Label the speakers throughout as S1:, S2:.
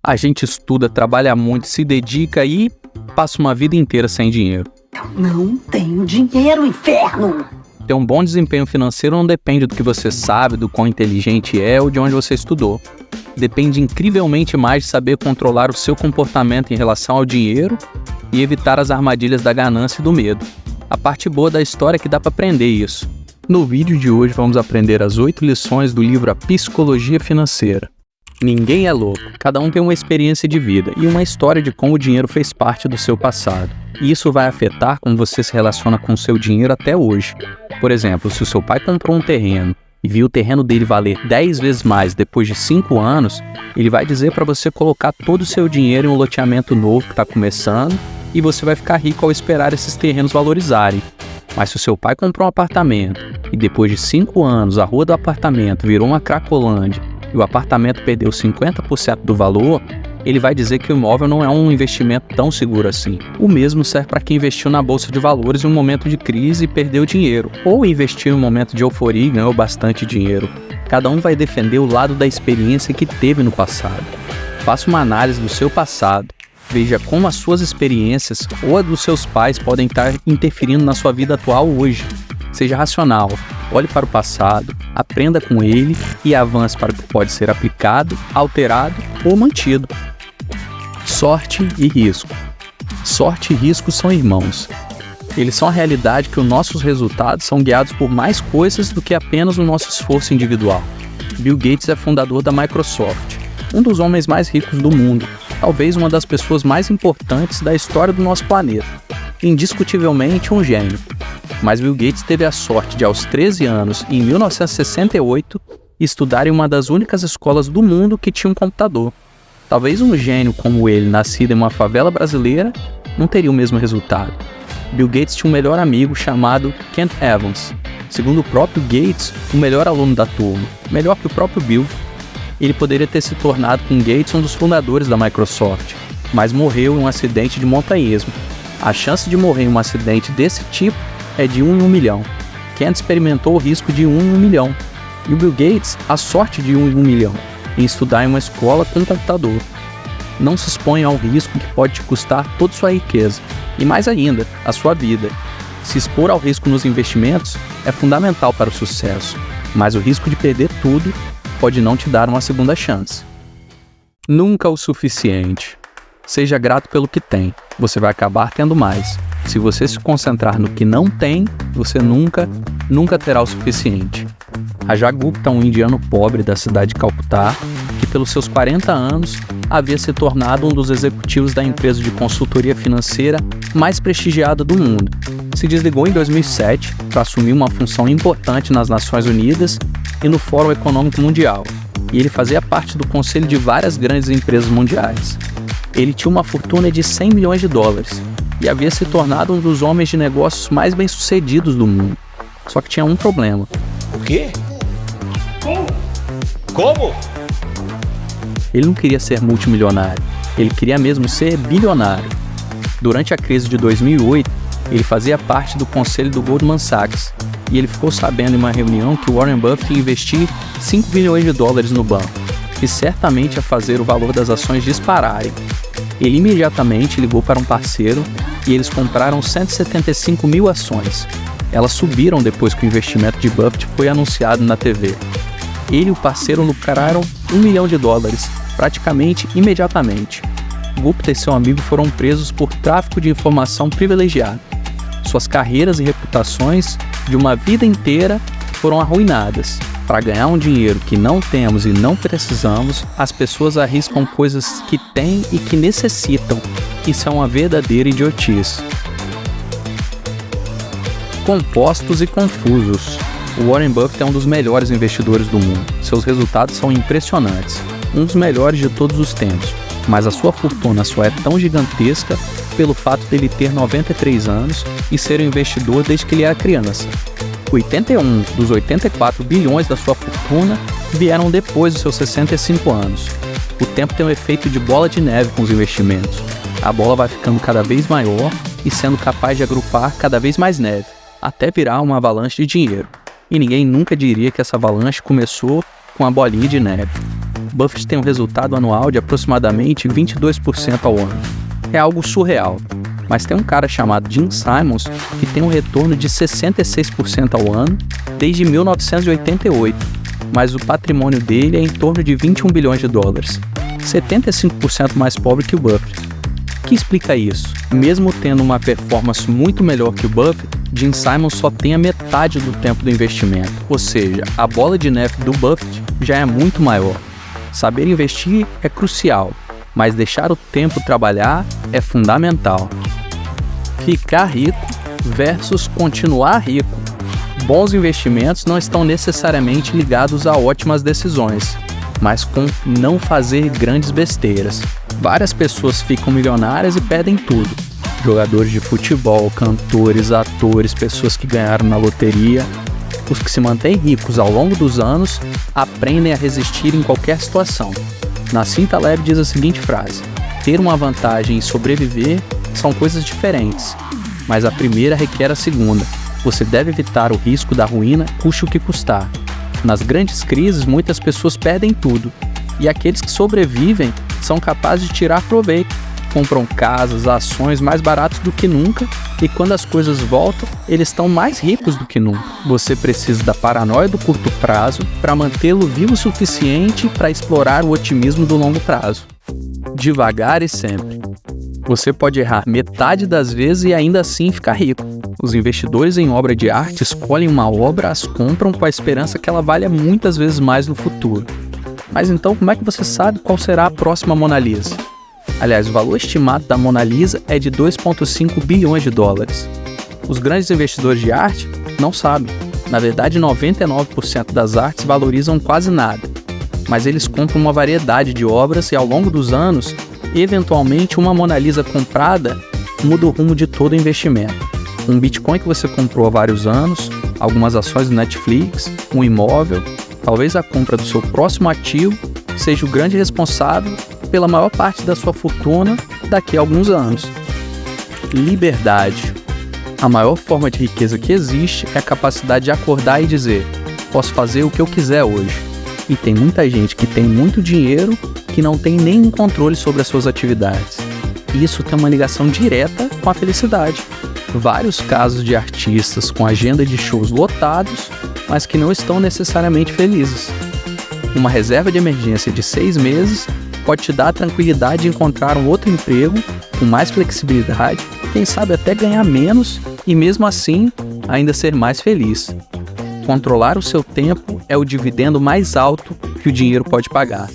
S1: A gente estuda, trabalha muito, se dedica e passa uma vida inteira sem dinheiro.
S2: Não tenho dinheiro, inferno!
S1: Ter um bom desempenho financeiro não depende do que você sabe, do quão inteligente é ou de onde você estudou. Depende incrivelmente mais de saber controlar o seu comportamento em relação ao dinheiro e evitar as armadilhas da ganância e do medo. A parte boa da história é que dá para aprender isso. No vídeo de hoje vamos aprender as 8 lições do livro A Psicologia Financeira. Ninguém é louco, cada um tem uma experiência de vida e uma história de como o dinheiro fez parte do seu passado. E isso vai afetar como você se relaciona com o seu dinheiro até hoje. Por exemplo, se o seu pai comprou um terreno e viu o terreno dele valer 10 vezes mais depois de 5 anos, ele vai dizer para você colocar todo o seu dinheiro em um loteamento novo que está começando e você vai ficar rico ao esperar esses terrenos valorizarem. Mas se o seu pai comprou um apartamento e depois de 5 anos a rua do apartamento virou uma cracolândia e o apartamento perdeu 50% do valor, ele vai dizer que o imóvel não é um investimento tão seguro assim. O mesmo serve para quem investiu na bolsa de valores em um momento de crise e perdeu dinheiro, ou investiu em um momento de euforia e ganhou bastante dinheiro. Cada um vai defender o lado da experiência que teve no passado. Faça uma análise do seu passado, veja como as suas experiências ou a dos seus pais podem estar interferindo na sua vida atual hoje. Seja racional, olhe para o passado, aprenda com ele e avance para o que pode ser aplicado, alterado ou mantido. Sorte e risco. Sorte e risco são irmãos. Eles são a realidade que os nossos resultados são guiados por mais coisas do que apenas o nosso esforço individual. Bill Gates é fundador da Microsoft, um dos homens mais ricos do mundo, talvez uma das pessoas mais importantes da história do nosso planeta. Indiscutivelmente um gênio. Mas Bill Gates teve a sorte de, aos 13 anos, em 1968, estudar em uma das únicas escolas do mundo que tinha um computador. Talvez um gênio como ele, nascido em uma favela brasileira, não teria o mesmo resultado. Bill Gates tinha um melhor amigo chamado Kent Evans. Segundo o próprio Gates, o melhor aluno da turma, melhor que o próprio Bill. Ele poderia ter se tornado com Gates um dos fundadores da Microsoft, mas morreu em um acidente de montanhismo. A chance de morrer em um acidente desse tipo é de 1 em 1 milhão. Kent experimentou o risco de 1 em 1 milhão. E o Bill Gates, a sorte de 1 em 1 milhão, em estudar em uma escola com um computador. Não se exponha ao risco que pode te custar toda sua riqueza. E mais ainda, a sua vida. Se expor ao risco nos investimentos é fundamental para o sucesso, mas o risco de perder tudo pode não te dar uma segunda chance. Nunca o suficiente. Seja grato pelo que tem, você vai acabar tendo mais. Se você se concentrar no que não tem, você nunca terá o suficiente. Rajat Gupta, um indiano pobre da cidade de Calcutá, que pelos seus 40 anos havia se tornado um dos executivos da empresa de consultoria financeira mais prestigiada do mundo. Se desligou em 2007 para assumir uma função importante nas Nações Unidas e no Fórum Econômico Mundial, e ele fazia parte do conselho de várias grandes empresas mundiais. Ele tinha uma fortuna de 100 milhões de dólares e havia se tornado um dos homens de negócios mais bem-sucedidos do mundo. Só que tinha um problema.
S3: O quê? Como?
S1: Ele não queria ser multimilionário, ele queria mesmo ser bilionário. Durante a crise de 2008, ele fazia parte do conselho do Goldman Sachs e ele ficou sabendo em uma reunião que Warren Buffett ia investir 5 bilhões de dólares no banco, que certamente ia fazer o valor das ações dispararem. Ele imediatamente ligou para um parceiro e eles compraram 175 mil ações. Elas subiram depois que o investimento de Buffett foi anunciado na TV. Ele e o parceiro lucraram 1 milhão de dólares, praticamente imediatamente. Gupta e seu amigo foram presos por tráfico de informação privilegiado. Suas carreiras e reputações de uma vida inteira foram arruinadas. Para ganhar um dinheiro que não temos e não precisamos, as pessoas arriscam coisas que têm e que necessitam. Isso é uma verdadeira idiotice. Compostos e confusos. O Warren Buffett é um dos melhores investidores do mundo. Seus resultados são impressionantes, um dos melhores de todos os tempos. Mas a sua fortuna só é tão gigantesca pelo fato dele ter 93 anos e ser um investidor desde que ele era criança. 81 dos 84 bilhões da sua fortuna vieram depois dos seus 65 anos. O tempo tem um efeito de bola de neve com os investimentos. A bola vai ficando cada vez maior e sendo capaz de agrupar cada vez mais neve, até virar uma avalanche de dinheiro. E ninguém nunca diria que essa avalanche começou com a bolinha de neve. Buffett tem um resultado anual de aproximadamente 22% ao ano. É algo surreal. Mas tem um cara chamado Jim Simons que tem um retorno de 66% ao ano desde 1988, mas o patrimônio dele é em torno de 21 bilhões de dólares, 75% mais pobre que o Buffett. O que explica isso? Mesmo tendo uma performance muito melhor que o Buffett, Jim Simons só tem a metade do tempo do investimento, ou seja, a bola de neve do Buffett já é muito maior. Saber investir é crucial, mas deixar o tempo trabalhar é fundamental. Ficar rico versus continuar rico. Bons investimentos não estão necessariamente ligados a ótimas decisões, mas com não fazer grandes besteiras. Várias pessoas ficam milionárias e perdem tudo. Jogadores de futebol, cantores, atores, pessoas que ganharam na loteria. Os que se mantêm ricos ao longo dos anos aprendem a resistir em qualquer situação. Nassim Taleb diz a seguinte frase: ter uma vantagem e sobreviver são coisas diferentes, mas a primeira requer a segunda. Você deve evitar o risco da ruína, custe o que custar. Nas grandes crises, muitas pessoas perdem tudo, e aqueles que sobrevivem são capazes de tirar proveito. Compram casas, ações mais baratas do que nunca, e quando as coisas voltam, eles estão mais ricos do que nunca. Você precisa da paranoia do curto prazo para mantê-lo vivo o suficiente para explorar o otimismo do longo prazo. Devagar e sempre. Você pode errar metade das vezes e ainda assim ficar rico. Os investidores em obra de arte escolhem uma obra, as compram com a esperança que ela valha muitas vezes mais no futuro. Mas então, como é que você sabe qual será a próxima Mona Lisa? Aliás, o valor estimado da Mona Lisa é de 2,5 bilhões de dólares. Os grandes investidores de arte não sabem. Na verdade, 99% das artes valorizam quase nada. Mas eles compram uma variedade de obras e, ao longo dos anos, eventualmente uma Mona Lisa comprada muda o rumo de todo o investimento. Um Bitcoin que você comprou há vários anos, algumas ações do Netflix, um imóvel, talvez a compra do seu próximo ativo seja o grande responsável pela maior parte da sua fortuna daqui a alguns anos. Liberdade. A maior forma de riqueza que existe é a capacidade de acordar e dizer: posso fazer o que eu quiser hoje. E tem muita gente que tem muito dinheiro que não tem nenhum controle sobre as suas atividades. Isso tem uma ligação direta com a felicidade. Vários casos de artistas com agenda de shows lotados, mas que não estão necessariamente felizes. Uma reserva de emergência de 6 meses pode te dar a tranquilidade de encontrar um outro emprego com mais flexibilidade, quem sabe até ganhar menos e mesmo assim ainda ser mais feliz. Controlar o seu tempo é o dividendo mais alto que o dinheiro pode pagar.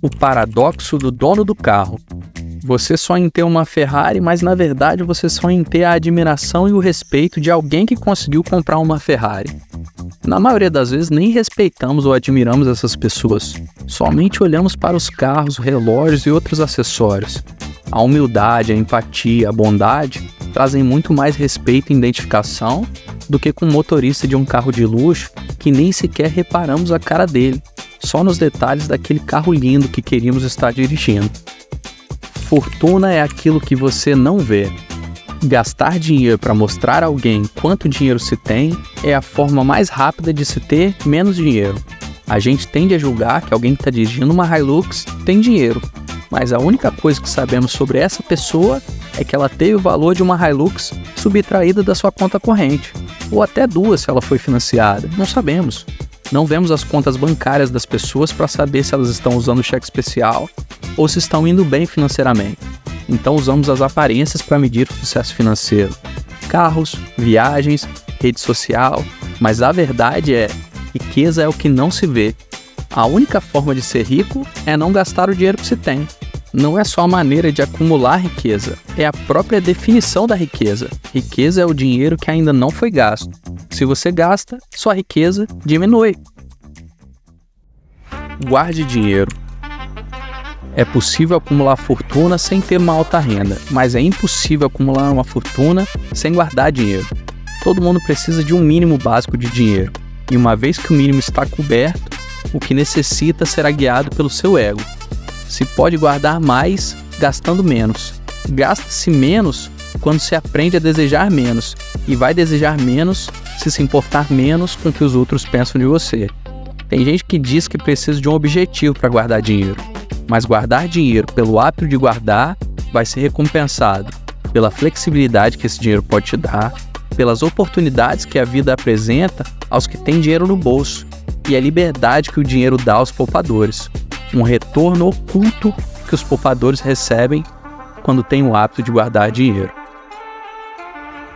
S1: O paradoxo do dono do carro. Você sonha em ter uma Ferrari, mas na verdade você sonha em ter a admiração e o respeito de alguém que conseguiu comprar uma Ferrari. Na maioria das vezes nem respeitamos ou admiramos essas pessoas, somente olhamos para os carros, relógios e outros acessórios. A humildade, a empatia, a bondade trazem muito mais respeito e identificação do que com o motorista de um carro de luxo que nem sequer reparamos a cara dele, só nos detalhes daquele carro lindo que queríamos estar dirigindo. Fortuna é aquilo que você não vê. Gastar dinheiro para mostrar a alguém quanto dinheiro se tem é a forma mais rápida de se ter menos dinheiro. A gente tende a julgar que alguém que está dirigindo uma Hilux tem dinheiro, mas a única coisa que sabemos sobre essa pessoa é que ela teve o valor de uma Hilux subtraída da sua conta corrente, ou até duas se ela foi financiada, não sabemos. Não vemos as contas bancárias das pessoas para saber se elas estão usando cheque especial ou se estão indo bem financeiramente. Então usamos as aparências para medir o sucesso financeiro. Carros, viagens, rede social, mas a verdade é, riqueza é o que não se vê. A única forma de ser rico é não gastar o dinheiro que se tem. Não é só a maneira de acumular riqueza, é a própria definição da riqueza. Riqueza é o dinheiro que ainda não foi gasto. Se você gasta, sua riqueza diminui. Guarde dinheiro. É possível acumular fortuna sem ter uma alta renda, mas é impossível acumular uma fortuna sem guardar dinheiro. Todo mundo precisa de um mínimo básico de dinheiro, e uma vez que o mínimo está coberto, o que necessita será guiado pelo seu ego. Se pode guardar mais gastando menos. Gasta-se menos quando se aprende a desejar menos, e vai desejar menos se importar menos com o que os outros pensam de você. Tem gente que diz que precisa de um objetivo para guardar dinheiro, mas guardar dinheiro pelo hábito de guardar vai ser recompensado pela flexibilidade que esse dinheiro pode te dar, pelas oportunidades que a vida apresenta aos que têm dinheiro no bolso e a liberdade que o dinheiro dá aos poupadores, um retorno oculto que os poupadores recebem quando têm o hábito de guardar dinheiro.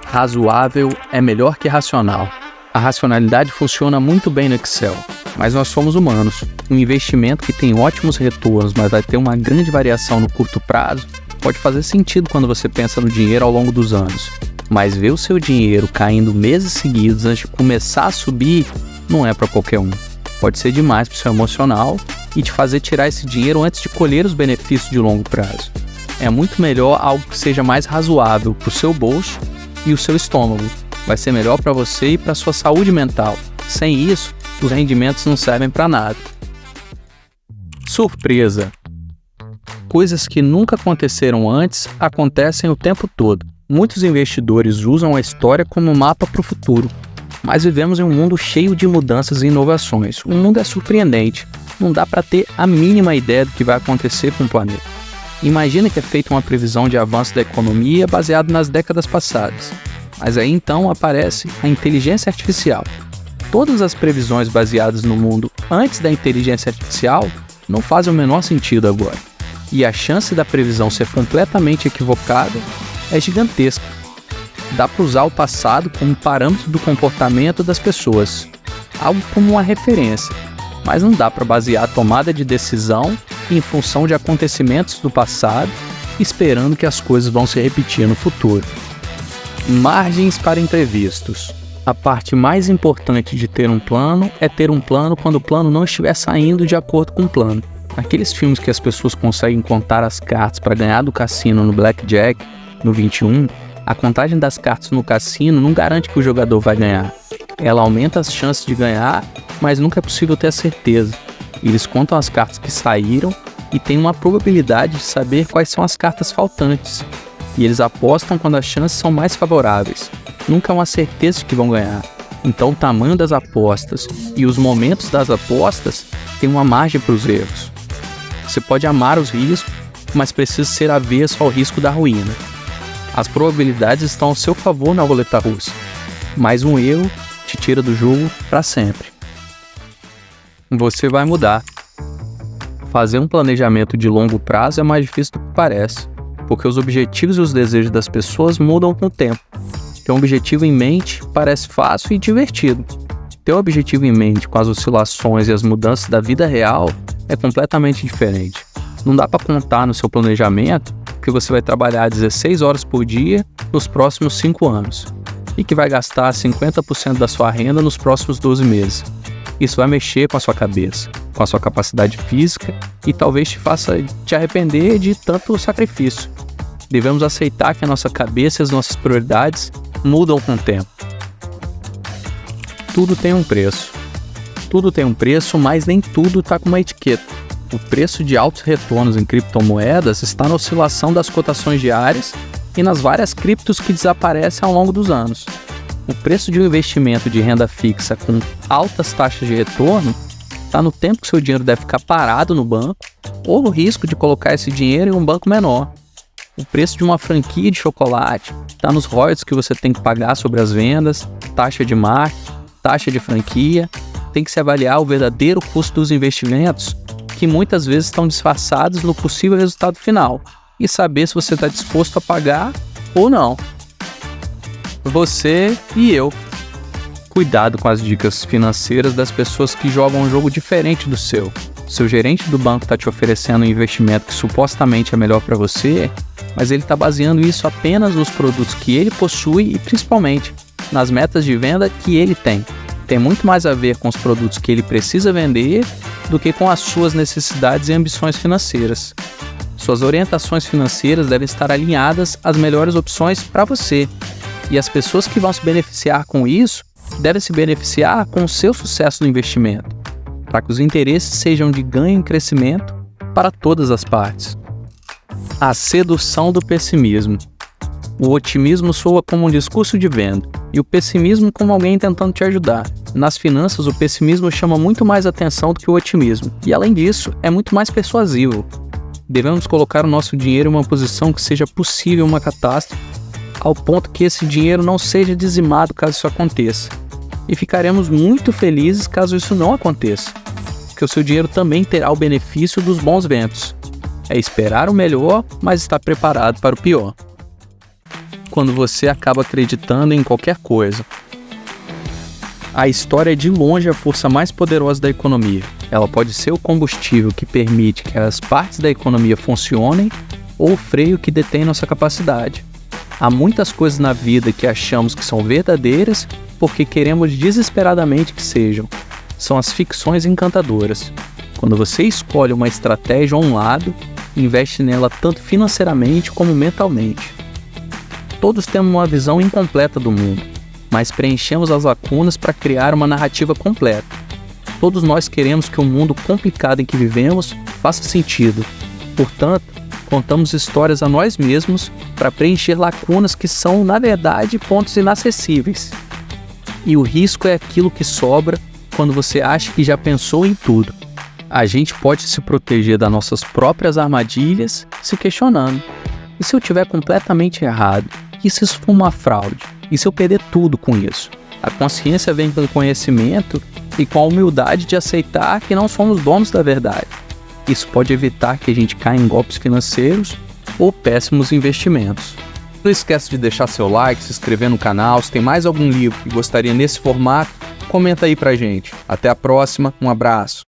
S1: Razoável é melhor que racional. A racionalidade funciona muito bem no Excel, mas nós somos humanos. Um investimento que tem ótimos retornos, mas vai ter uma grande variação no curto prazo, pode fazer sentido quando você pensa no dinheiro ao longo dos anos. Mas ver o seu dinheiro caindo meses seguidos antes de começar a subir não é para qualquer um. Pode ser demais para o seu emocional e te fazer tirar esse dinheiro antes de colher os benefícios de longo prazo. É muito melhor algo que seja mais razoável para o seu bolso e o seu estômago. Vai ser melhor para você e para a sua saúde mental. Sem isso, os rendimentos não servem para nada. Surpresa. Coisas que nunca aconteceram antes acontecem o tempo todo. Muitos investidores usam a história como mapa para o futuro, mas vivemos em um mundo cheio de mudanças e inovações. O mundo é surpreendente, não dá para ter a mínima ideia do que vai acontecer com o planeta. Imagina que é feita uma previsão de avanço da economia baseado nas décadas passadas, mas aí então aparece a inteligência artificial. Todas as previsões baseadas no mundo antes da inteligência artificial não fazem o menor sentido agora. E a chance da previsão ser completamente equivocada é gigantesca. Dá para usar o passado como parâmetro do comportamento das pessoas, algo como uma referência, mas não dá para basear a tomada de decisão em função de acontecimentos do passado, esperando que as coisas vão se repetir no futuro. Margens para imprevistos. A parte mais importante de ter um plano é ter um plano quando o plano não estiver saindo de acordo com o plano. Aqueles filmes que as pessoas conseguem contar as cartas para ganhar do cassino no Blackjack, no 21, a contagem das cartas no cassino não garante que o jogador vai ganhar. Ela aumenta as chances de ganhar, mas nunca é possível ter a certeza. Eles contam as cartas que saíram e têm uma probabilidade de saber quais são as cartas faltantes. E eles apostam quando as chances são mais favoráveis. Nunca é uma certeza de que vão ganhar. Então o tamanho das apostas e os momentos das apostas têm uma margem para os erros. Você pode amar os riscos, mas precisa ser avesso ao risco da ruína. As probabilidades estão ao seu favor na roleta russa, mas um erro te tira do jogo para sempre. Você vai mudar. Fazer um planejamento de longo prazo é mais difícil do que parece, porque os objetivos e os desejos das pessoas mudam com o tempo. Ter um objetivo em mente parece fácil e divertido. Ter um objetivo em mente com as oscilações e as mudanças da vida real é completamente diferente. Não dá para contar no seu planejamento que você vai trabalhar 16 horas por dia nos próximos 5 anos e que vai gastar 50% da sua renda nos próximos 12 meses. Isso vai mexer com a sua cabeça, com a sua capacidade física e talvez te faça te arrepender de tanto sacrifício. Devemos aceitar que a nossa cabeça e as nossas prioridades mudam com o tempo. Tudo tem um preço. Tudo tem um preço, mas nem tudo está com uma etiqueta. O preço de altos retornos em criptomoedas está na oscilação das cotações diárias e nas várias criptos que desaparecem ao longo dos anos. O preço de um investimento de renda fixa com altas taxas de retorno está no tempo que seu dinheiro deve ficar parado no banco ou no risco de colocar esse dinheiro em um banco menor. O preço de uma franquia de chocolate está nos royalties que você tem que pagar sobre as vendas, taxa de marketing, taxa de franquia. Tem que se avaliar o verdadeiro custo dos investimentos, que muitas vezes estão disfarçados no possível resultado final, e saber se você está disposto a pagar ou não. Você e eu. Cuidado com as dicas financeiras das pessoas que jogam um jogo diferente do seu. Seu gerente do banco está te oferecendo um investimento que supostamente é melhor para você, mas ele está baseando isso apenas nos produtos que ele possui e principalmente nas metas de venda que ele tem. Tem muito mais a ver com os produtos que ele precisa vender do que com as suas necessidades e ambições financeiras. Suas orientações financeiras devem estar alinhadas às melhores opções para você. E as pessoas que vão se beneficiar com isso devem se beneficiar com o seu sucesso no investimento, para que os interesses sejam de ganho e crescimento para todas as partes. A sedução do pessimismo. O otimismo soa como um discurso de venda e o pessimismo como alguém tentando te ajudar. Nas finanças, o pessimismo chama muito mais atenção do que o otimismo e, além disso, é muito mais persuasivo. Devemos colocar o nosso dinheiro em uma posição que seja possível uma catástrofe, ao ponto que esse dinheiro não seja dizimado caso isso aconteça. E ficaremos muito felizes caso isso não aconteça, porque o seu dinheiro também terá o benefício dos bons ventos. É esperar o melhor, mas estar preparado para o pior. Quando você acaba acreditando em qualquer coisa. A história é de longe a força mais poderosa da economia. Ela pode ser o combustível que permite que as partes da economia funcionem ou o freio que detém nossa capacidade. Há muitas coisas na vida que achamos que são verdadeiras porque queremos desesperadamente que sejam. São as ficções encantadoras. Quando você escolhe uma estratégia ou um lado, investe nela tanto financeiramente como mentalmente. Todos temos uma visão incompleta do mundo, mas preenchemos as lacunas para criar uma narrativa completa. Todos nós queremos que o mundo complicado em que vivemos faça sentido. Portanto, contamos histórias a nós mesmos para preencher lacunas que são, na verdade, pontos inacessíveis. E o risco é aquilo que sobra quando você acha que já pensou em tudo. A gente pode se proteger das nossas próprias armadilhas se questionando. E se eu estiver completamente errado? E se isso for uma fraude? E se eu perder tudo com isso? A consciência vem com o conhecimento e com a humildade de aceitar que não somos donos da verdade. Isso pode evitar que a gente caia em golpes financeiros ou péssimos investimentos. Não esquece de deixar seu like, se inscrever no canal. Se tem mais algum livro que gostaria nesse formato, comenta aí pra gente. Até a próxima, um abraço.